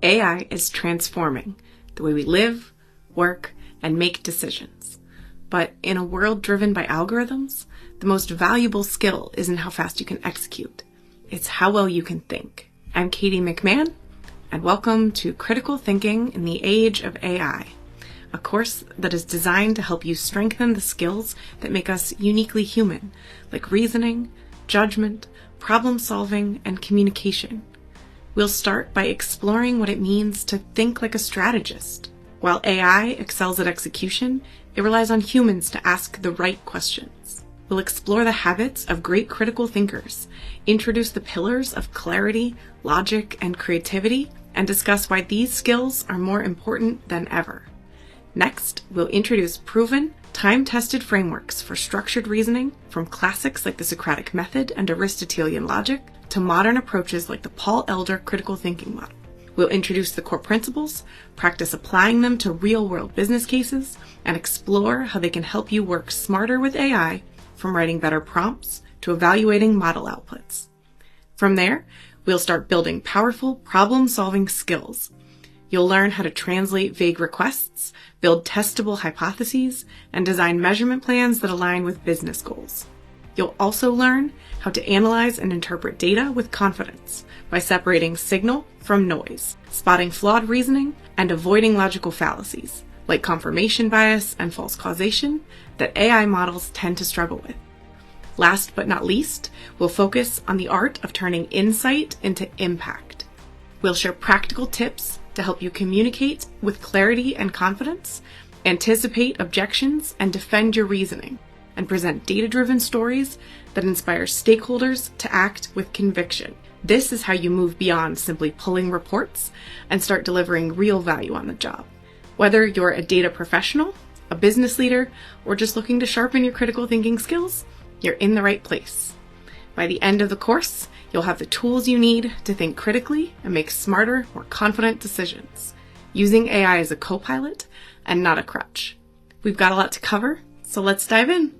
AI is transforming the way we live, work, and make decisions. But in a world driven by algorithms, the most valuable skill isn't how fast you can execute. It's how well you can think. I'm Katie McMahon, and welcome to Critical Thinking in the Age of AI, a course that is designed to help you strengthen the skills that make us uniquely human, like reasoning, judgment, problem solving, and communication. We'll start by exploring what it means to think like a strategist. While AI excels at execution, it relies on humans to ask the right questions. We'll explore the habits of great critical thinkers, introduce the pillars of clarity, logic, and creativity, and discuss why these skills are more important than ever. Next, we'll introduce proven, time-tested frameworks for structured reasoning, from classics like the Socratic method and Aristotelian logic to modern approaches like the Paul Elder critical thinking model. We'll introduce the core principles, practice applying them to real-world business cases, and explore how they can help you work smarter with AI, from writing better prompts to evaluating model outputs. From there, we'll start building powerful problem-solving skills. You'll learn how to translate vague requests, build testable hypotheses, and design measurement plans that align with business goals. You'll also learn how to analyze and interpret data with confidence by separating signal from noise, spotting flawed reasoning, and avoiding logical fallacies, like confirmation bias and false causation, that AI models tend to struggle with. Last but not least, we'll focus on the art of turning insight into impact. We'll share practical tips to help you communicate with clarity and confidence, anticipate objections, and defend your reasoning, and present data-driven stories that inspire stakeholders to act with conviction. This is how you move beyond simply pulling reports and start delivering real value on the job. Whether you're a data professional, a business leader, or just looking to sharpen your critical thinking skills, you're in the right place. By the end of the course, you'll have the tools you need to think critically and make smarter, more confident decisions, using AI as a co-pilot and not a crutch. We've got a lot to cover, so let's dive in.